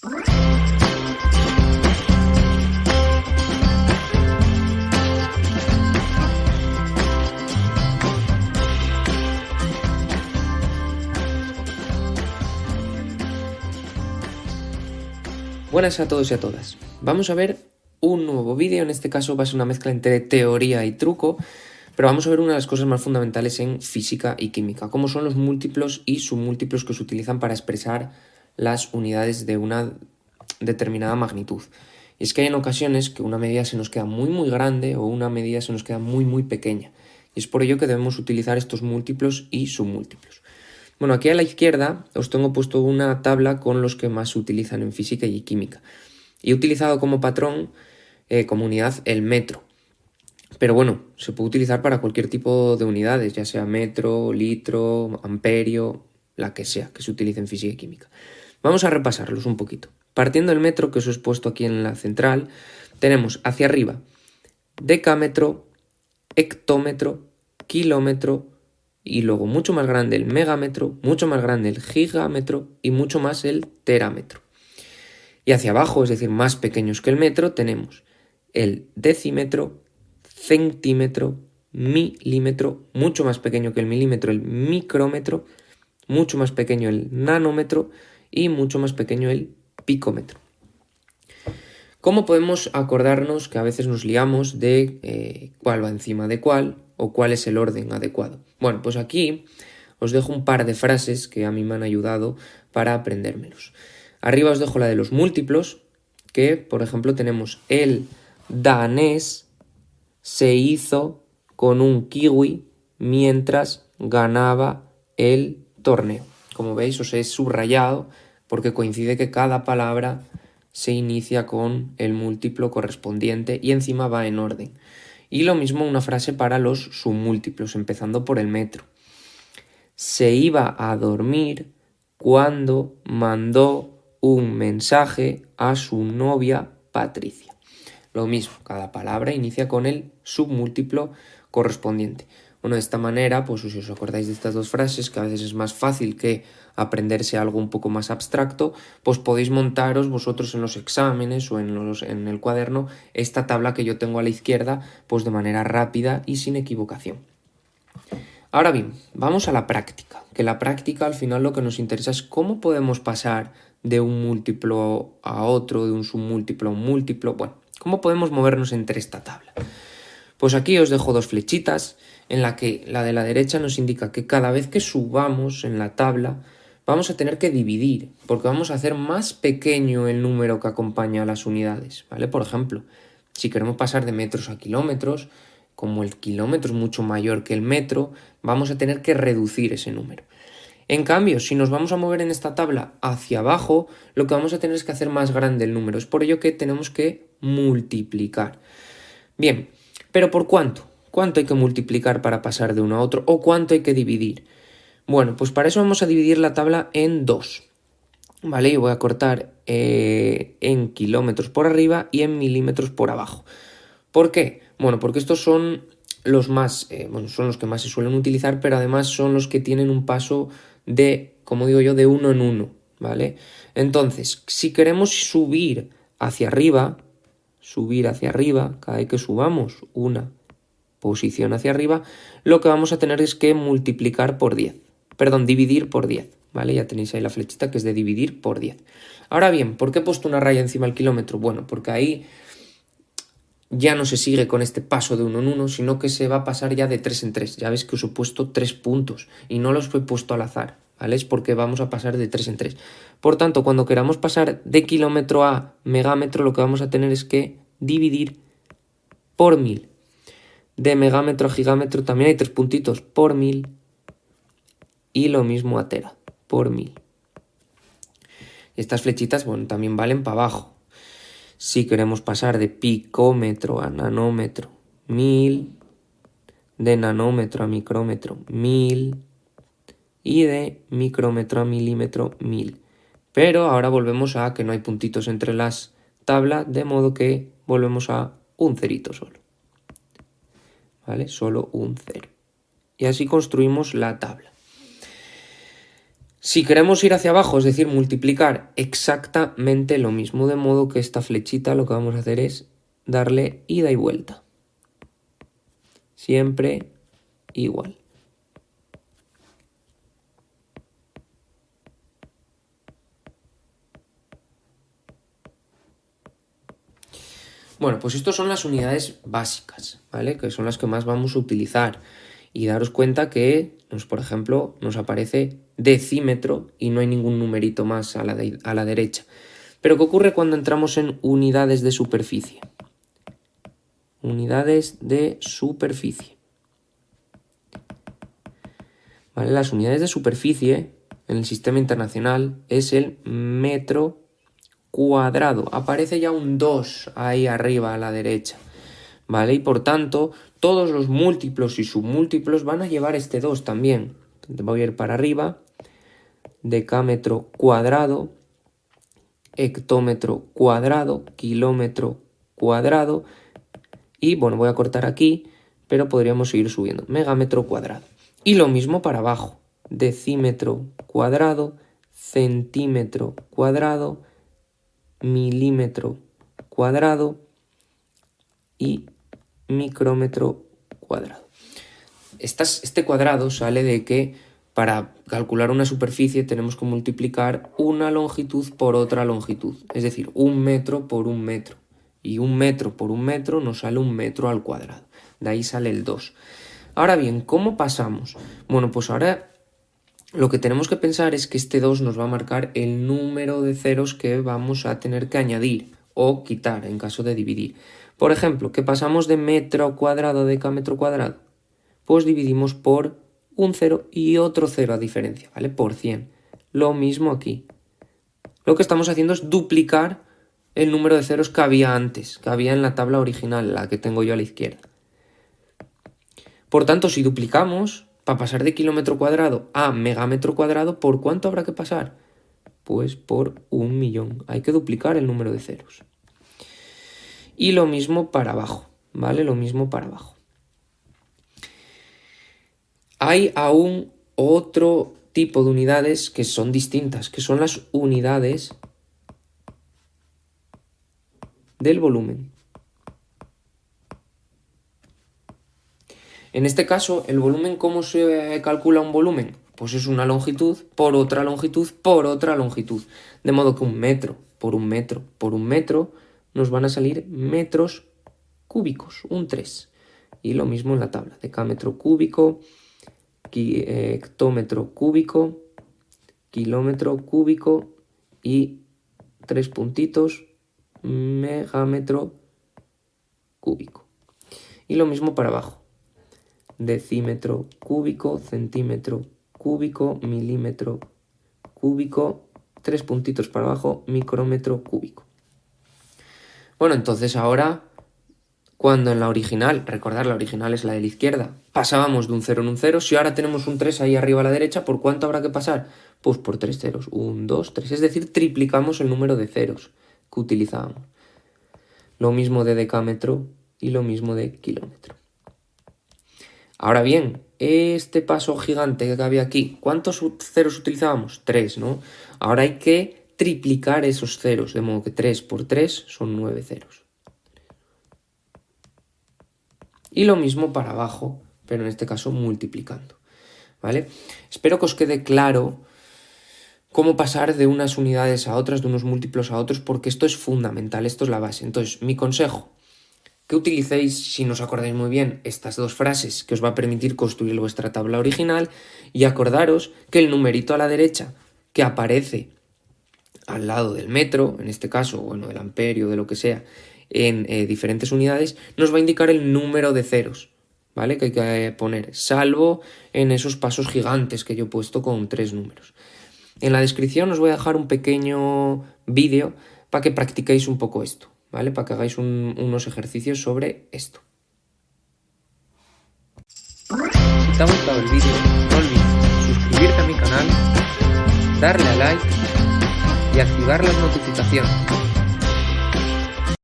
Buenas a todos y a todas. Vamos a ver un nuevo vídeo, en este caso va a ser una mezcla entre teoría y truco, pero vamos a ver una de las cosas más fundamentales en física y química, como son los múltiplos y submúltiplos que se utilizan para expresar las unidades de una determinada magnitud. Y es que hay en ocasiones que una medida se nos queda muy grande o una medida se nos queda muy pequeña, y es por ello que debemos utilizar estos múltiplos y submúltiplos. Bueno, aquí a la izquierda os tengo puesto una tabla con los que más se utilizan en física y química. Y he utilizado como patrón, como unidad, el metro. Pero bueno, se puede utilizar para cualquier tipo de unidades, ya sea metro, litro, amperio, la que sea, que se utilice en física y química. Vamos a repasarlos un poquito. Partiendo del metro, que os he puesto aquí en la central, tenemos hacia arriba decámetro, hectómetro, kilómetro, y luego mucho más grande el megámetro, mucho más grande el gigámetro y mucho más el terámetro. Y hacia abajo, es decir, más pequeños que el metro, tenemos el decímetro, centímetro, milímetro, mucho más pequeño que el milímetro, el micrómetro, mucho más pequeño el nanómetro y mucho más pequeño el picómetro. ¿Cómo podemos acordarnos que a veces nos liamos de cuál va encima de cuál o cuál es el orden adecuado? Bueno, pues aquí os dejo un par de frases que a mí me han ayudado para aprendérmelos. Arriba os dejo la de los múltiplos, que por ejemplo tenemos el danés se hizo con un kiwi mientras ganaba el torneo. Como veis, os he subrayado porque coincide que cada palabra se inicia con el múltiplo correspondiente y encima va en orden. Y lo mismo una frase para los submúltiplos, empezando por el metro. Se iba a dormir cuando mandó un mensaje a su novia Patricia. Lo mismo, cada palabra inicia con el submúltiplo correspondiente. Bueno, de esta manera, pues si os acordáis de estas dos frases, que a veces es más fácil que aprenderse algo un poco más abstracto, pues podéis montaros vosotros en los exámenes o en el cuaderno esta tabla que yo tengo a la izquierda, pues de manera rápida y sin equivocación. Ahora bien, vamos a la práctica, que la práctica al final lo que nos interesa es cómo podemos pasar de un múltiplo a otro, de un submúltiplo a un múltiplo, bueno, cómo podemos movernos entre esta tabla. Pues aquí os dejo dos flechitas, en la que la de la derecha nos indica que cada vez que subamos en la tabla vamos a tener que dividir, porque vamos a hacer más pequeño el número que acompaña a las unidades, ¿vale? Por ejemplo, si queremos pasar de metros a kilómetros, como el kilómetro es mucho mayor que el metro, vamos a tener que reducir ese número. En cambio, si nos vamos a mover en esta tabla hacia abajo, lo que vamos a tener es que hacer más grande el número. Es por ello que tenemos que multiplicar. Bien, ¿pero por cuánto? ¿Cuánto hay que multiplicar para pasar de uno a otro? ¿O cuánto hay que dividir? Bueno, pues para eso vamos a dividir la tabla en dos. ¿Vale? Y voy a cortar en kilómetros por arriba y en milímetros por abajo. ¿Por qué? Bueno, porque estos son los más, son los que más se suelen utilizar, pero además son los que tienen un paso de, como digo yo, de uno en uno, ¿vale? Entonces, si queremos subir hacia arriba, cada vez que subamos una posición hacia arriba, lo que vamos a tener es que dividir por 10, ¿vale? Ya tenéis ahí la flechita que es de dividir por 10. Ahora bien, ¿por qué he puesto una raya encima del kilómetro? Bueno, porque ahí ya no se sigue con este paso de uno en uno, sino que se va a pasar ya de 3 en 3. Ya veis que os he puesto 3 puntos y no los he puesto al azar, ¿vale? Es porque vamos a pasar de 3 en 3. Por tanto, cuando queramos pasar de kilómetro a megámetro, lo que vamos a tener es que dividir por 1000. De megámetro a gigámetro también hay 3 puntitos, por 1000. Y lo mismo a tera, por 1000. Estas flechitas, bueno, también valen para abajo. Si queremos pasar de picómetro a nanómetro, 1000, de nanómetro a micrómetro, 1000, y de micrómetro a milímetro, 1000. Pero ahora volvemos a que no hay puntitos entre las tablas, de modo que volvemos a un cerito solo. ¿Vale? Solo un cero. Y así construimos la tabla. Si queremos ir hacia abajo, es decir, multiplicar exactamente lo mismo, de modo que esta flechita lo que vamos a hacer es darle ida y vuelta. Siempre igual. Bueno, pues estas son las unidades básicas, ¿vale? Que son las que más vamos a utilizar. Y daros cuenta que, por ejemplo, nos aparece decímetro y no hay ningún numerito más a la derecha. Pero ¿qué ocurre cuando entramos en unidades de superficie? Unidades de superficie. ¿Vale? Las unidades de superficie en el sistema internacional es el metro cuadrado. Aparece ya un 2 ahí arriba a la derecha, ¿vale? Y por tanto, todos los múltiplos y submúltiplos van a llevar este 2 también. Entonces voy a ir para arriba, decámetro cuadrado, hectómetro cuadrado, kilómetro cuadrado, y bueno, voy a cortar aquí, pero podríamos seguir subiendo, megámetro cuadrado. Y lo mismo para abajo, decímetro cuadrado, centímetro cuadrado, milímetro cuadrado y micrómetro cuadrado. Este cuadrado sale de que para calcular una superficie tenemos que multiplicar una longitud por otra longitud, es decir, 1 metro por 1 metro. Y 1 metro por 1 metro nos sale 1 metro al cuadrado. De ahí sale el 2. Ahora bien, ¿cómo pasamos? Bueno, pues ahora lo que tenemos que pensar es que este 2 nos va a marcar el número de ceros que vamos a tener que añadir o quitar en caso de dividir. Por ejemplo, que pasamos de metro cuadrado a decámetro cuadrado, pues dividimos por un 0 y otro 0 a diferencia, ¿vale? Por 100. Lo mismo aquí. Lo que estamos haciendo es duplicar el número de ceros que había antes, que había en la tabla original, la que tengo yo a la izquierda. Por tanto, si duplicamos, para pasar de kilómetro cuadrado a megámetro cuadrado, ¿por cuánto habrá que pasar? Pues por 1.000.000. Hay que duplicar el número de ceros. Y lo mismo para abajo, ¿vale? Lo mismo para abajo. Hay aún otro tipo de unidades que son distintas, que son las unidades del volumen. En este caso, ¿el volumen cómo se calcula un volumen? Pues es una longitud por otra longitud por otra longitud. De modo que 1 metro por 1 metro por 1 metro nos van a salir metros cúbicos, un 3. Y lo mismo en la tabla, decámetro cúbico, hectómetro cúbico, kilómetro cúbico y 3 puntitos, megámetro cúbico. Y lo mismo para abajo. Decímetro cúbico, centímetro cúbico, milímetro cúbico, 3 puntitos para abajo, micrómetro cúbico. Bueno, entonces ahora, cuando en la original, recordad, la original es la de la izquierda, pasábamos de un 0 en un 0, si ahora tenemos un 3 ahí arriba a la derecha, ¿por cuánto habrá que pasar? Pues por 3 ceros, 1, 2, 3, es decir, triplicamos el número de ceros que utilizábamos. Lo mismo de decámetro y lo mismo de kilómetro. Ahora bien, este paso gigante que había aquí, ¿cuántos ceros utilizábamos? 3, ¿no? Ahora hay que triplicar esos ceros, de modo que 3 por 3 son 9 ceros. Y lo mismo para abajo, pero en este caso multiplicando, ¿vale? Espero que os quede claro cómo pasar de unas unidades a otras, de unos múltiplos a otros, porque esto es fundamental, esto es la base. Entonces, mi consejo, que utilicéis, si no os acordáis muy bien, estas dos frases que os va a permitir construir vuestra tabla original, y acordaros que el numerito a la derecha que aparece al lado del metro, en este caso, bueno, del amperio, de lo que sea, en diferentes unidades, nos va a indicar el número de ceros, ¿vale? Que hay que poner, salvo en esos pasos gigantes que yo he puesto con 3 números. En la descripción os voy a dejar un pequeño vídeo para que practiquéis un poco esto, ¿vale? Para que hagáis unos ejercicios sobre esto. Si te ha gustado el vídeo, no olvides suscribirte a mi canal, darle a like y activar las notificaciones.